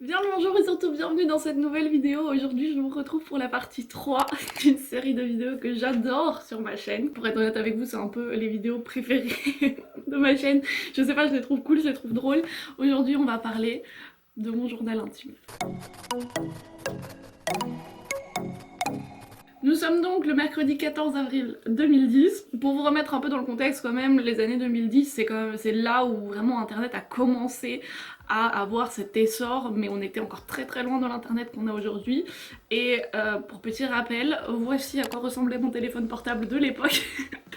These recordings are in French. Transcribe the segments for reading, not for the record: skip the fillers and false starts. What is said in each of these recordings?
Bien le bonjour et surtout bienvenue dans cette nouvelle vidéo. Aujourd'hui je vous retrouve pour la partie 3 d'une série de vidéos que j'adore sur ma chaîne. Pour être honnête avec vous, c'est un peu les vidéos préférées de ma chaîne. Je sais pas, je les trouve cool, je les trouve drôles. Aujourd'hui on va parler de mon journal intime. Nous sommes donc le mercredi 14 avril 2010. Pour vous remettre un peu dans le contexte quand même, les années 2010 c'est là où vraiment internet a commencé à avoir cet essor, mais on était encore très loin de l'internet qu'on a aujourd'hui. Et pour petit rappel, voici à quoi ressemblait mon téléphone portable de l'époque.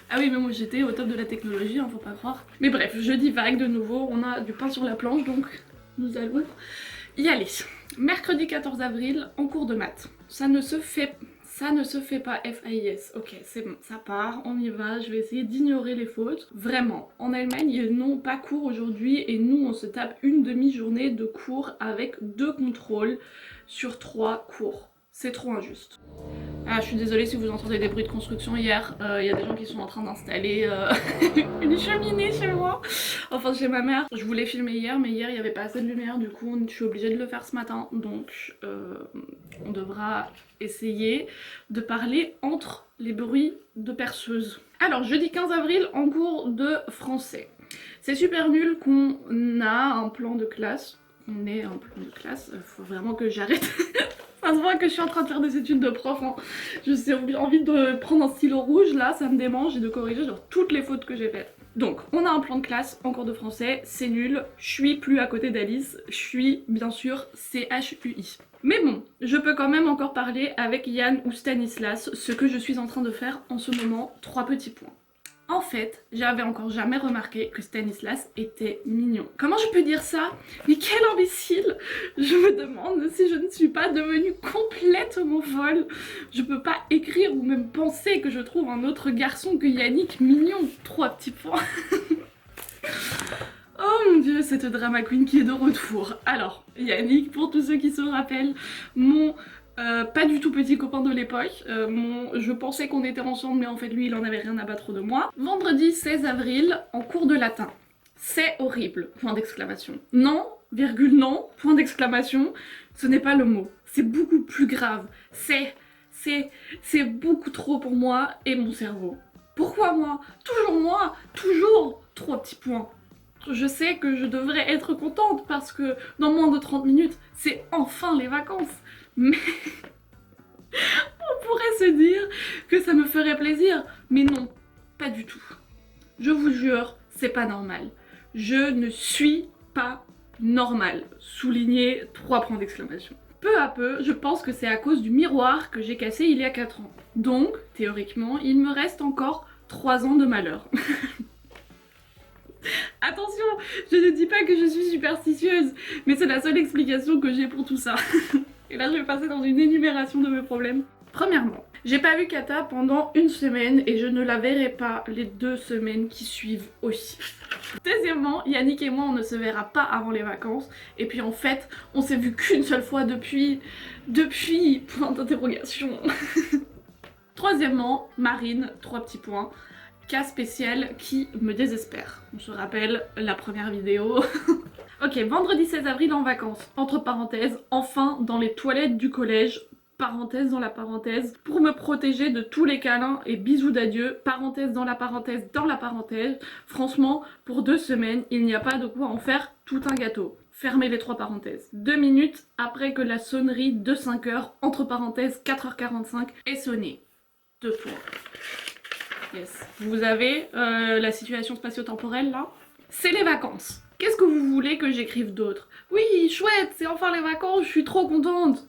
Ah oui, mais moi j'étais au top de la technologie, hein, faut pas croire. Mais bref, je divague de nouveau, on a du pain sur la planche donc nous allons y aller. Mercredi 14 avril, en cours de maths. Ça ne se fait pas, F-A-I-S. Ok, c'est bon, ça part, on y va, je vais essayer d'ignorer les fautes. Vraiment, en Allemagne, ils n'ont pas cours aujourd'hui et nous, on se tape une demi-journée de cours avec 2 contrôles sur 3 cours. C'est trop injuste. Ah, je suis désolée si vous entendez des bruits de construction hier, il y a des gens qui sont en train d'installer une cheminée chez moi, enfin chez ma mère. Je voulais filmer hier, mais hier il n'y avait pas assez de lumière, du coup je suis obligée de le faire ce matin, donc on devra essayer de parler entre les bruits de perceuse. Alors, jeudi 15 avril, en cours de français. C'est super nul qu'on a un plan de classe, faut vraiment que j'arrête. Ça se voit que je suis en train de faire des études de prof, hein. J'ai envie de prendre un stylo rouge là, ça me démange, et de corriger genre toutes les fautes que j'ai faites. Donc, on a un plan de classe en cours de français, c'est nul, je suis plus à côté d'Alice, je suis bien sûr CHUI. Mais bon, je peux quand même encore parler avec Yann ou Stanislas, ce que je suis en train de faire en ce moment, 3 petits points. En fait, j'avais encore jamais remarqué que Stanislas était mignon. Comment je peux dire ça? Mais quel imbécile! Je me demande si je ne suis pas devenue complètement folle. Je peux pas écrire ou même penser que je trouve un autre garçon que Yannick mignon. 3 petits points. Oh mon dieu, cette drama queen qui est de retour. Alors, Yannick, pour tous ceux qui se rappellent, mon pas du tout petit copain de l'époque, je pensais qu'on était ensemble mais en fait lui il en avait rien à battre de moi. Vendredi 16 avril, en cours de latin. C'est horrible, point d'exclamation. Non, virgule non, point d'exclamation, ce n'est pas le mot. C'est beaucoup plus grave. C'est beaucoup trop pour moi et mon cerveau. Pourquoi moi? Toujours 3 petits points. Je sais que je devrais être contente parce que dans moins de 30 minutes, c'est enfin les vacances. Mais on pourrait se dire que ça me ferait plaisir, mais non, pas du tout. Je vous jure, c'est pas normal. Je ne suis pas normale. Souligné 3 points d'exclamation. Peu à peu, je pense que c'est à cause du miroir que j'ai cassé il y a 4 ans. Donc, théoriquement, il me reste encore 3 ans de malheur. Attention, je ne dis pas que je suis superstitieuse, mais c'est la seule explication que j'ai pour tout ça. Et là, je vais passer dans une énumération de mes problèmes. Premièrement, j'ai pas vu Kata pendant 1 semaine et je ne la verrai pas les 2 semaines qui suivent aussi. Deuxièmement, Yannick et moi, on ne se verra pas avant les vacances. Et puis en fait, on s'est vu qu'une seule fois depuis... point d'interrogation. Troisièmement, Marine, 3 petits points. Cas spécial qui me désespère. On se rappelle la première vidéo. Ok, vendredi 16 avril en vacances. Entre parenthèses, enfin dans les toilettes du collège. Parenthèse dans la parenthèse. Pour me protéger de tous les câlins et bisous d'adieu. Parenthèse dans la parenthèse dans la parenthèse. Franchement, pour 2 semaines, il n'y a pas de quoi en faire tout un gâteau. Fermez les 3 parenthèses. 2 minutes après que la sonnerie de 5 heures, entre parenthèses 4h45, est sonnée. 2 points. Yes. Vous avez la situation spatio-temporelle là? C'est les vacances. Qu'est-ce que vous voulez que j'écrive d'autre? Oui, chouette, c'est enfin les vacances, je suis trop contente.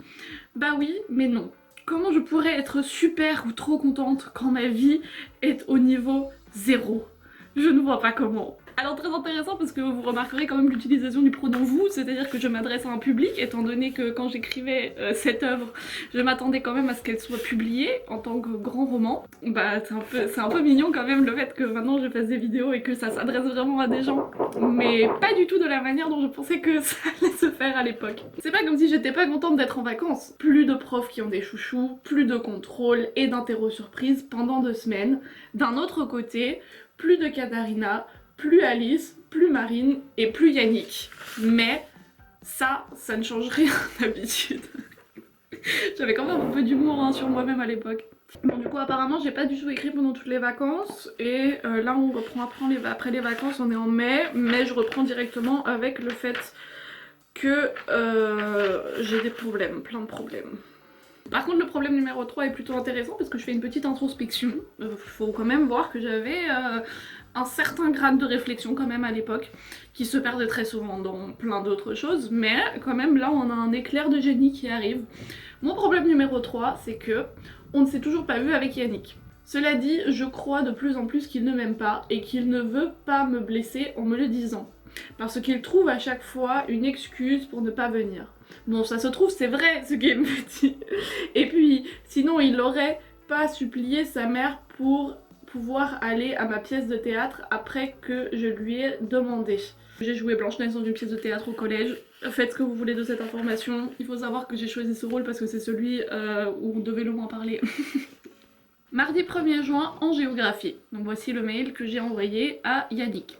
Bah oui, mais non. Comment je pourrais être super ou trop contente quand ma vie est au niveau 0? Je ne vois pas comment. Alors très intéressant parce que vous remarquerez quand même l'utilisation du pronom vous, c'est-à-dire que je m'adresse à un public, étant donné que quand j'écrivais cette œuvre, je m'attendais quand même à ce qu'elle soit publiée en tant que grand roman. Bah c'est un peu mignon quand même le fait que maintenant je fasse des vidéos et que ça s'adresse vraiment à des gens, mais pas du tout de la manière dont je pensais que ça allait se faire à l'époque. C'est pas comme si j'étais pas contente d'être en vacances. Plus de profs qui ont des chouchous, plus de contrôles et d'interro surprises pendant 2 semaines. D'un autre côté, plus de Katharina, plus Alice, plus Marine et plus Yannick. Mais Ça ne change rien d'habitude. J'avais quand même un peu d'humour hein, sur moi-même à l'époque. Bon du coup apparemment j'ai pas du tout écrit pendant toutes les vacances et là on reprend après les vacances, on est en mai, mais je reprends directement avec le fait que j'ai des problèmes, plein de problèmes. Par contre le problème numéro 3 est plutôt intéressant parce que je fais une petite introspection. Faut quand même voir que j'avais un certain grade de réflexion quand même à l'époque, qui se perdait très souvent dans plein d'autres choses, mais quand même là on a un éclair de génie qui arrive. Mon problème numéro 3 c'est que on ne s'est toujours pas vu avec Yannick. Cela dit, je crois de plus en plus qu'il ne m'aime pas et qu'il ne veut pas me blesser en me le disant. Parce qu'il trouve à chaque fois une excuse pour ne pas venir. Bon, ça se trouve, c'est vrai ce qu'il me dit. Et puis, sinon, il aurait pas supplié sa mère pour pouvoir aller à ma pièce de théâtre après que je lui ai demandé. J'ai joué Blanche-Neige dans une pièce de théâtre au collège. Faites ce que vous voulez de cette information. Il faut savoir que j'ai choisi ce rôle parce que c'est celui où on devait le moins parler. Mardi 1er juin en géographie. Donc voici le mail que j'ai envoyé à Yannick.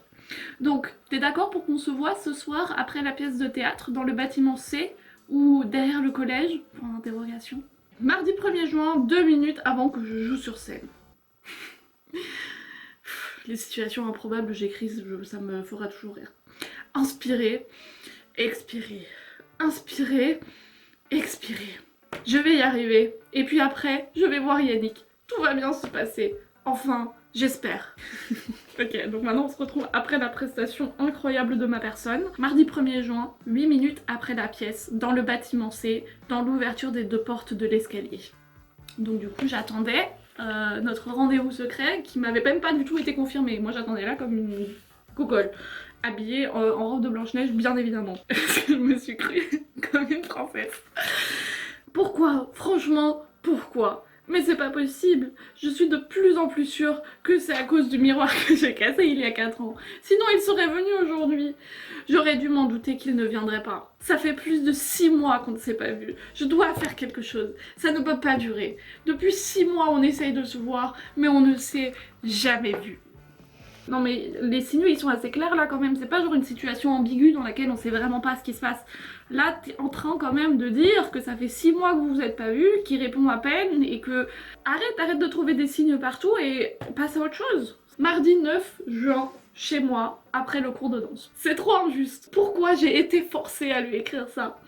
Donc, t'es d'accord pour qu'on se voit ce soir après la pièce de théâtre dans le bâtiment C ou derrière le collège? Point d'interrogation. Mardi 1er juin, 2 minutes avant que je joue sur scène. Les situations improbables, j'écris, ça me fera toujours rire. Inspirer, expirer, inspirer, expirer. Je vais y arriver. Et puis après, je vais voir Yannick. Tout va bien se passer. Enfin, j'espère. Ok, donc maintenant on se retrouve après la prestation incroyable de ma personne. Mardi 1er juin, 8 minutes après la pièce, dans le bâtiment C, dans l'ouverture des 2 portes de l'escalier. Donc du coup j'attendais notre rendez-vous secret qui m'avait même pas du tout été confirmé. Moi j'attendais là comme une gogole, habillée en robe de Blanche-Neige bien évidemment. Je me suis crue comme une princesse. Pourquoi? Franchement, pourquoi? Mais c'est pas possible. Je suis de plus en plus sûre que c'est à cause du miroir que j'ai cassé il y a 4 ans. Sinon il serait venu aujourd'hui. J'aurais dû m'en douter qu'il ne viendrait pas. Ça fait plus de 6 mois qu'on ne s'est pas vu. Je dois faire quelque chose. Ça ne peut pas durer. Depuis 6 mois on essaye de se voir, mais on ne s'est jamais vu. Non mais les signaux ils sont assez clairs là quand même, c'est pas genre une situation ambiguë dans laquelle on sait vraiment pas ce qui se passe. Là t'es en train quand même de dire que ça fait 6 mois que vous vous êtes pas vus, qu'il répond à peine et que... Arrête de trouver des signes partout et passe à autre chose. Mardi 9 juin, chez moi, après le cours de danse. C'est trop injuste. Pourquoi j'ai été forcée à lui écrire ça?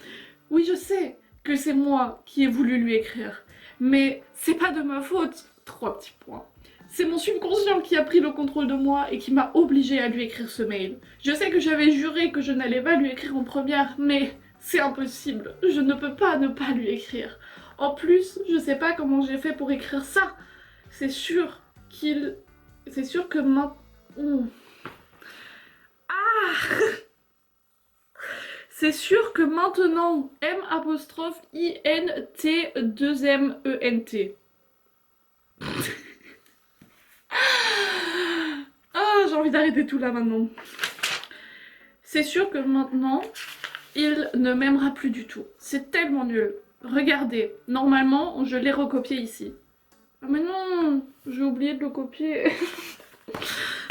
Oui je sais que c'est moi qui ai voulu lui écrire, mais c'est pas de ma faute. 3 petits points. C'est mon subconscient qui a pris le contrôle de moi et qui m'a obligée à lui écrire ce mail. Je sais que j'avais juré que je n'allais pas lui écrire en première, mais c'est impossible. Je ne peux pas ne pas lui écrire. En plus, je sais pas comment j'ai fait pour écrire ça. C'est sûr qu'il... C'est sûr que maintenant... Ah C'est sûr que maintenant, M'_INT2MENT. Ah, j'ai envie d'arrêter tout là maintenant. C'est sûr que maintenant, il ne m'aimera plus du tout. C'est tellement nul. Regardez, normalement, je l'ai recopié ici. Ah mais non, j'ai oublié de le copier.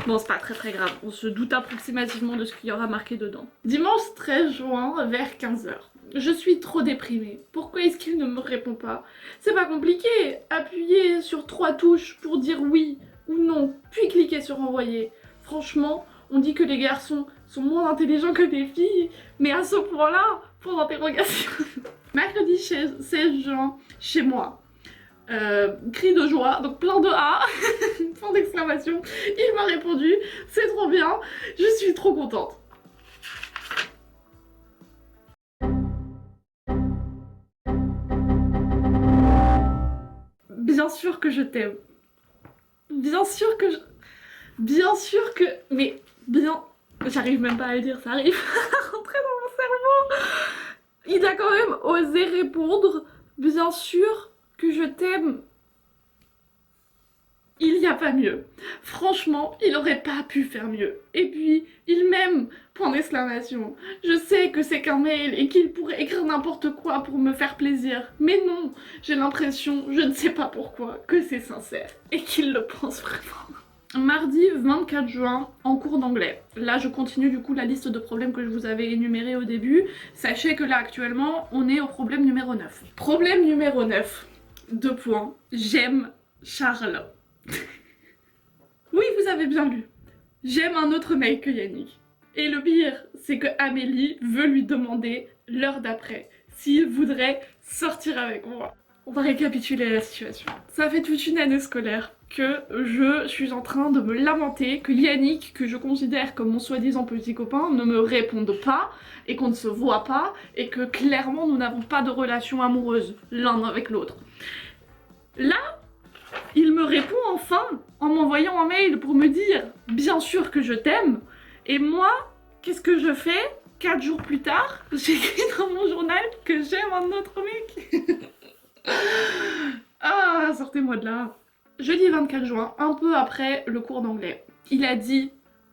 Bon, c'est pas très grave, on se doute approximativement de ce qu'il y aura marqué dedans. Dimanche 13 juin, vers 15 h. Je suis trop déprimée. Pourquoi est-ce qu'il ne me répond pas? C'est pas compliqué. Appuyez sur 3 touches pour dire oui ou non, puis cliquez sur envoyer. Franchement, on dit que les garçons sont moins intelligents que les filles, mais à ce point-là, point d'interrogation. Mercredi 16 juin, chez moi. Cri de joie, donc plein de A, point d'exclamation. Il m'a répondu, c'est trop bien, je suis trop contente. Bien sûr que je t'aime. Bien sûr que je... Bien sûr que... Mais bien... J'arrive même pas à le dire, ça arrive à rentrer dans mon cerveau. Il a quand même osé répondre, bien sûr que je t'aime. Il n'y a pas mieux. Franchement, il aurait pas pu faire mieux. Et puis, il m'aime, point d'exclamation. Je sais que c'est qu'un mail et qu'il pourrait écrire n'importe quoi pour me faire plaisir. Mais non, j'ai l'impression, je ne sais pas pourquoi, que c'est sincère et qu'il le pense vraiment. Mardi 24 juin, en cours d'anglais. Là, je continue du coup la liste de problèmes que je vous avais énumérés au début. Sachez que là, actuellement, on est au problème numéro 9. Problème numéro 9. 2 points. J'aime Charles. Oui, vous avez bien lu. J'aime un autre mec que Yannick. Et le pire, c'est que Amélie veut lui demander l'heure d'après s'il voudrait sortir avec moi. On va récapituler la situation. Ça fait toute une année scolaire que je suis en train de me lamenter que Yannick, que je considère comme mon soi-disant petit copain, ne me réponde pas et qu'on ne se voit pas et que clairement nous n'avons pas de relation amoureuse l'un avec l'autre. Là, il me répond enfin en m'envoyant un mail pour me dire « Bien sûr que je t'aime » et moi, qu'est-ce que je fais ? 4 jours plus tard, j'écris dans mon journal que j'aime un autre mec. Ah, sortez-moi de là. Jeudi 24 juin, un peu après le cours d'anglais, il a dit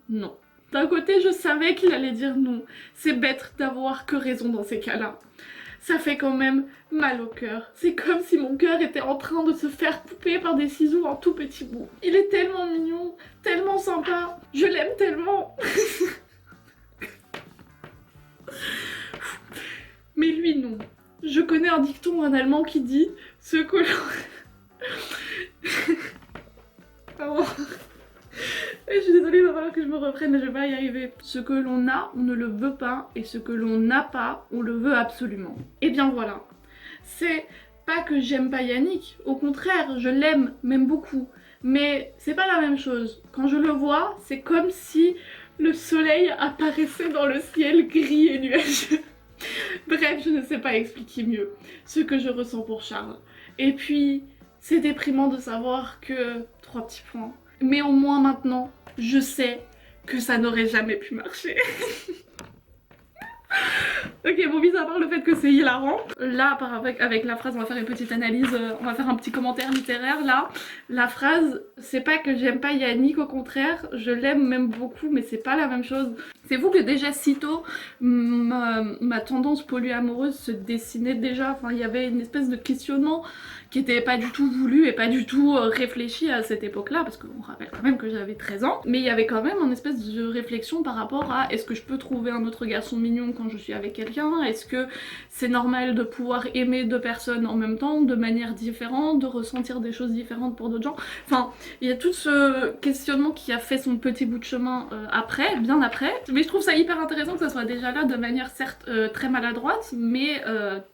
non. D'un côté, je savais qu'il allait dire non. C'est bête d'avoir que raison dans ces cas-là. Ça fait quand même mal au cœur. C'est comme si mon cœur était en train de se faire couper par des ciseaux en tout petits bouts. Il est tellement mignon, tellement sympa. Je l'aime tellement. Mais lui, non. Je connais un dicton en allemand qui dit « ce que l'on... » Pardon. Je suis désolée, il va falloir que je me reprenne, mais je vais pas y arriver. Ce que l'on a, on ne le veut pas, et ce que l'on n'a pas, on le veut absolument. Et bien voilà. C'est pas que j'aime pas Yannick, au contraire, je l'aime, même beaucoup. Mais c'est pas la même chose. Quand je le vois, c'est comme si le soleil apparaissait dans le ciel gris et nuageux. Bref, je ne sais pas expliquer mieux ce que je ressens pour Charles. Et puis, c'est déprimant de savoir que... 3 petits points. Mais au moins maintenant, je sais que ça n'aurait jamais pu marcher. Ok, bon, mis à part le fait que c'est hilarant, là, avec la phrase, on va faire une petite analyse, on va faire un petit commentaire littéraire, là. La phrase, c'est pas que j'aime pas Yannick, au contraire, je l'aime même beaucoup, mais c'est pas la même chose. C'est vous que déjà sitôt, ma tendance polyamoureuse se dessinait déjà, enfin, il y avait une espèce de questionnement qui était pas du tout voulu et pas du tout réfléchi à cette époque-là, parce qu'on rappelle quand même que j'avais 13 ans, mais il y avait quand même une espèce de réflexion par rapport à est-ce que je peux trouver un autre garçon mignon quand je suis avec quelqu'un, est-ce que c'est normal de pouvoir aimer 2 personnes en même temps, de manière différente, de ressentir des choses différentes pour d'autres gens, enfin, il y a tout ce questionnement qui a fait son petit bout de chemin après, bien après, mais je trouve ça hyper intéressant que ça soit déjà là de manière certes très maladroite, mais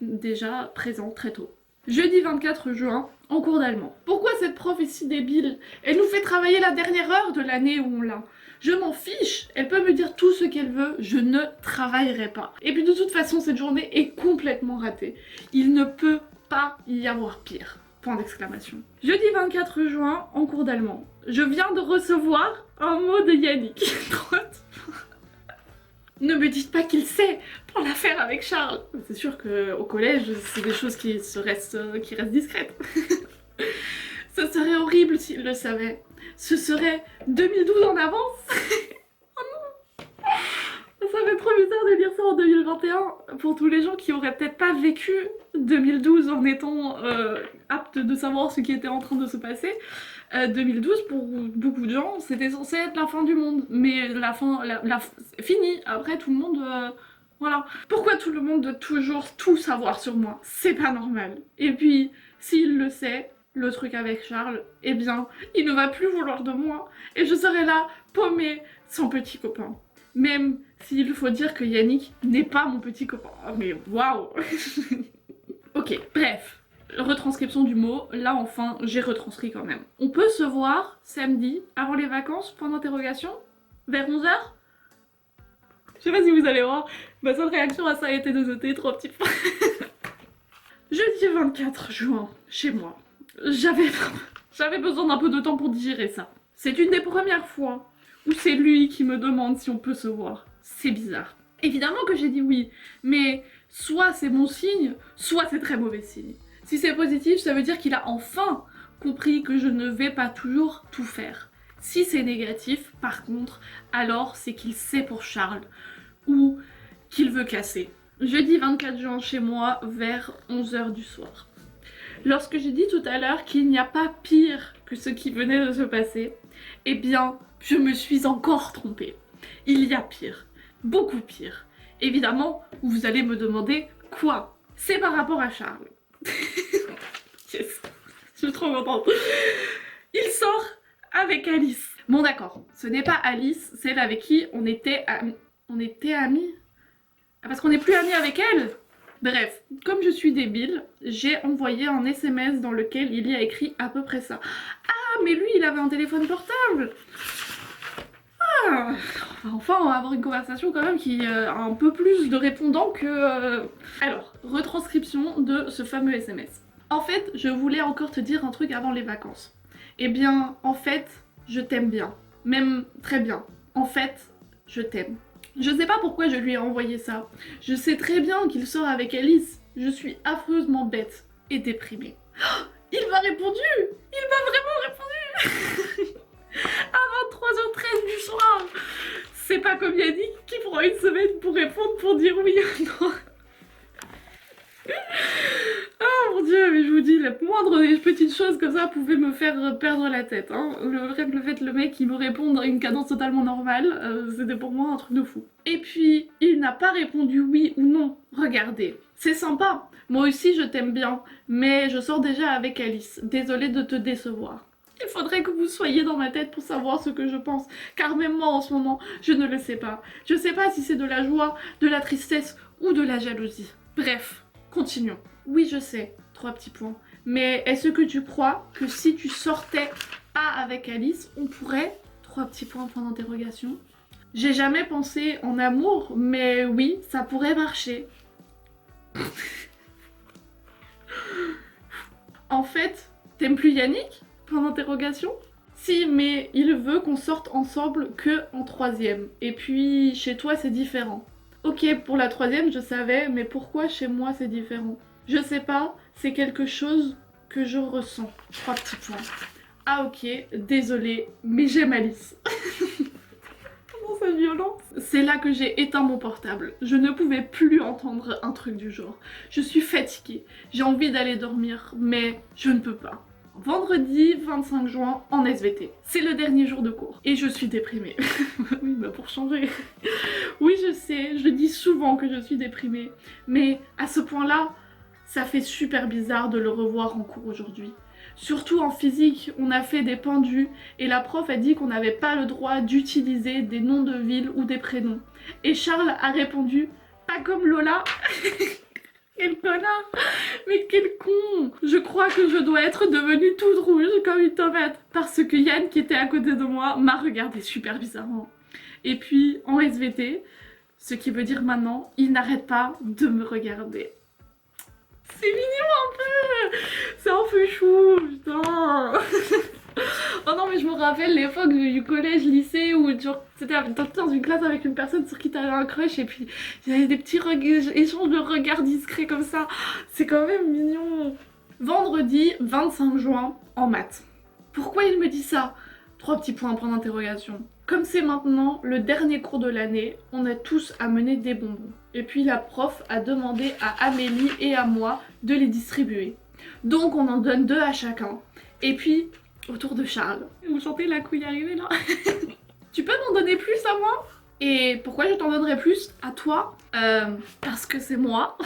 déjà présent très tôt. Jeudi 24 juin, en cours d'allemand. Pourquoi cette prof est si débile? Elle nous fait travailler la dernière heure de l'année où on l'a. Je m'en fiche, elle peut me dire tout ce qu'elle veut, je ne travaillerai pas. Et puis de toute façon, cette journée est complètement ratée. Il ne peut pas y avoir pire. Point d'exclamation. Jeudi 24 juin, en cours d'allemand. Je viens de recevoir un mot de Yannick. Ne me dites pas qu'il sait pour l'affaire avec Charles. C'est sûr qu'au collège, c'est des choses qui restent discrètes. Ce serait horrible s'il le savait. Ce serait 2012 en avance. Oh non. Ça fait trop bizarre de lire ça en 2021 pour tous les gens qui auraient peut-être pas vécu 2012 en étant aptes de savoir ce qui était en train de se passer. 2012 pour beaucoup de gens c'était censé être la fin du monde, mais la fin c'est fini, après tout le monde voilà. Pourquoi tout le monde doit toujours tout savoir sur moi? C'est pas normal. Et puis s'il le sait, le truc avec Charles, eh bien il ne va plus vouloir de moi et je serai là paumée sans petit copain. Même s'il faut dire que Yannick n'est pas mon petit copain. Mais waouh. Ok, bref. Retranscription du mot, là enfin j'ai retranscrit quand même. On peut se voir samedi avant les vacances, point d'interrogation, vers 11 h. Je sais pas si vous allez voir, ma seule réaction à ça a été de noter 3 petits points. Jeudi 24 juin, chez moi, j'avais besoin d'un peu de temps pour digérer ça. C'est une des premières fois où c'est lui qui me demande si on peut se voir. C'est bizarre. Évidemment que j'ai dit oui, mais soit c'est bon signe, soit c'est très mauvais signe. Si c'est positif, ça veut dire qu'il a enfin compris que je ne vais pas toujours tout faire. Si c'est négatif, par contre, alors c'est qu'il sait pour Charles ou qu'il veut casser. Jeudi 24 juin chez moi vers 11 h du soir. Lorsque j'ai dit tout à l'heure qu'il n'y a pas pire que ce qui venait de se passer, Eh bien, je me suis encore trompée. Il y a pire, beaucoup pire. Évidemment, vous allez me demander quoi? C'est par rapport à Charles. Yes, je suis trop contente. Il sort avec Alice. Bon d'accord, ce n'est pas Alice, celle avec qui on était amis. On était amis? Ah, parce qu'on n'est plus amis avec elle? Bref, comme je suis débile, j'ai envoyé un SMS dans lequel il y a écrit à peu près ça. Ah, mais lui, il avait un téléphone portable. Ah, enfin, on va avoir une conversation quand même qui a un peu plus de répondants que... Alors, retranscription de ce fameux SMS. En fait, je voulais encore te dire un truc avant les vacances. Eh bien, en fait, je t'aime bien. Même très bien. En fait, je t'aime. Je sais pas pourquoi je lui ai envoyé ça. Je sais très bien qu'il sort avec Alice. Je suis affreusement bête et déprimée. Oh, il m'a répondu! Il m'a vraiment répondu! À 23h13 du soir! C'est pas comme Yannick qui prend une semaine pour répondre pour dire oui ou non. Oh mon dieu, mais je vous dis, la moindre des petites choses comme ça pouvait me faire perdre la tête. Hein. Le fait le mec qui me réponde à une cadence totalement normale, c'était pour moi un truc de fou. Et puis, il n'a pas répondu oui ou non. Regardez, c'est sympa. Moi aussi je t'aime bien, mais je sors déjà avec Alice. Désolée de te décevoir. Il faudrait que vous soyez dans ma tête pour savoir ce que je pense, car même moi en ce moment, je ne le sais pas. Je sais pas si c'est de la joie, de la tristesse ou de la jalousie. Bref, continuons. Oui, je sais, 3 petits points. Mais est-ce que tu crois que si tu sortais pas avec Alice, on pourrait... 3 petits points, point d'interrogation. J'ai jamais pensé en amour, mais oui, ça pourrait marcher. En fait, t'aimes plus Yannick? Point d'interrogation. Si, mais il veut qu'on sorte ensemble que en 3e. Et puis, chez toi, c'est différent. Ok, pour la 3e, je savais, mais pourquoi chez moi, c'est différent? Je sais pas, c'est quelque chose que je ressens. 3 petits points. Ah ok, désolée, mais j'aime Alice. Comment c'est violent. C'est là que j'ai éteint mon portable. Je ne pouvais plus entendre un truc du genre. Je suis fatiguée, j'ai envie d'aller dormir, mais je ne peux pas. Vendredi 25 juin en SVT. C'est le dernier jour de cours. Et je suis déprimée. Oui, bah pour changer. Oui, je sais, je dis souvent que je suis déprimée. Mais à ce point-là, ça fait super bizarre de le revoir en cours aujourd'hui. Surtout en physique, on a fait des pendus et la prof a dit qu'on n'avait pas le droit d'utiliser des noms de villes ou des prénoms. Et Charles a répondu « Pas comme Lola !» Quel connard! Mais quel con! Je crois que je dois être devenue toute rouge comme une tomate parce que Yann qui était à côté de moi m'a regardé super bizarrement. Et puis en SVT, ce qui veut dire maintenant, il n'arrête pas de me regarder. C'est mignon un peu! C'est un peu chou, putain! Oh non, mais je me rappelle l'époque du collège, lycée où c'était dans une classe avec une personne sur qui t'avais un crush et puis il y avait des petits échanges de regards discrets comme ça. C'est quand même mignon. Vendredi 25 juin en maths. Pourquoi il me dit ça? 3 petits points, point d'interrogation. Comme c'est maintenant le dernier cours de l'année, on a tous amené des bonbons. Et puis la prof a demandé à Amélie et à moi de les distribuer. Donc on en donne 2 à chacun. Et puis, autour de Charles. Vous sentez la couille arriver là? Tu peux m'en donner plus à moi? Et pourquoi je t'en donnerais plus à toi? Parce que c'est moi.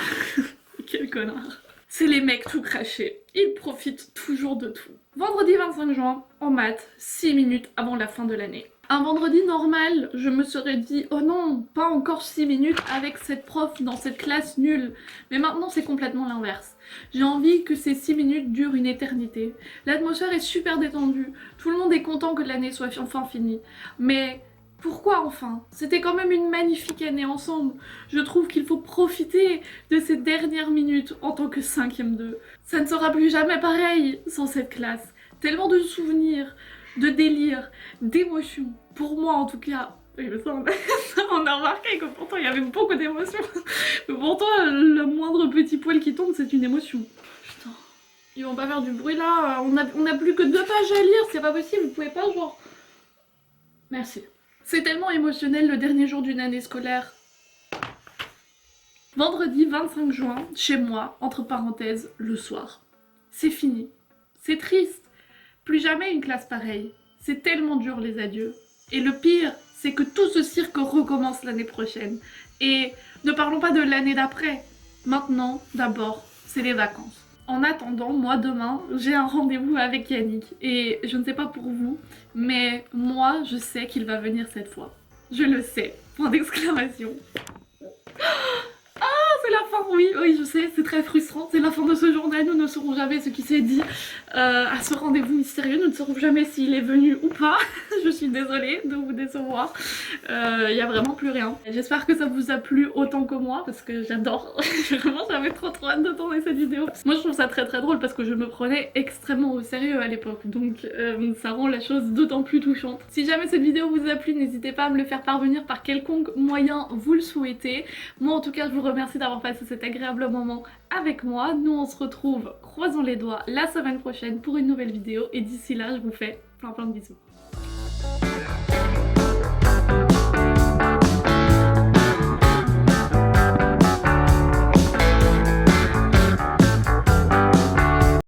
Quel connard. C'est les mecs tout crachés. Ils profitent toujours de tout. Vendredi 25 juin, en maths, 6 minutes avant la fin de l'année. Un vendredi normal, je me serais dit « Oh non, pas encore 6 minutes avec cette prof dans cette classe nulle !» Mais maintenant, c'est complètement l'inverse. J'ai envie que ces 6 minutes durent une éternité. L'atmosphère est super détendue. Tout le monde est content que l'année soit enfin finie. Mais... pourquoi enfin? C'était quand même une magnifique année ensemble. Je trouve qu'il faut profiter de ces dernières minutes en tant que 5e 2. Ça ne sera plus jamais pareil sans cette classe. Tellement de souvenirs, de délires, d'émotions. Pour moi en tout cas. Oui, mais ça, on a remarqué que pourtant il y avait beaucoup d'émotions. Mais pourtant le moindre petit poil qui tombe c'est une émotion. Putain. Ils vont pas faire du bruit là. On a plus que 2 pages à lire. C'est pas possible. Vous pouvez pas genre... Merci. C'est tellement émotionnel le dernier jour d'une année scolaire. Vendredi 25 juin, chez moi, entre parenthèses, le soir. C'est fini. C'est triste. Plus jamais une classe pareille. c'est tellement dur les adieux. Et le pire, c'est que tout ce cirque recommence l'année prochaine. Et ne parlons pas de l'année d'après. Maintenant, d'abord, c'est les vacances. En attendant, moi demain, j'ai un rendez-vous avec Yannick. Et je ne sais pas pour vous, mais moi, je sais qu'il va venir cette fois. Je le sais. Point d'exclamation. C'est la fin, oui, oui, je sais, c'est très frustrant. C'est la fin de ce journal, nous ne saurons jamais ce qui s'est dit à ce rendez-vous mystérieux. Nous ne saurons jamais s'il est venu ou pas. Je suis désolée de vous décevoir. Il y a vraiment plus rien. J'espère que ça vous a plu autant que moi parce que j'adore. Vraiment, j'avais trop hâte de tourner cette vidéo. Moi, je trouve ça très drôle parce que je me prenais extrêmement au sérieux à l'époque. Donc, ça rend la chose d'autant plus touchante. Si jamais cette vidéo vous a plu, n'hésitez pas à me le faire parvenir par quelconque moyen vous le souhaitez. Moi, en tout cas, je vous remercie d'avoir passé cet agréable moment avec moi. Nous, on se retrouve, croisons les doigts, la semaine prochaine pour une nouvelle vidéo. Et d'ici là, je vous fais plein de bisous.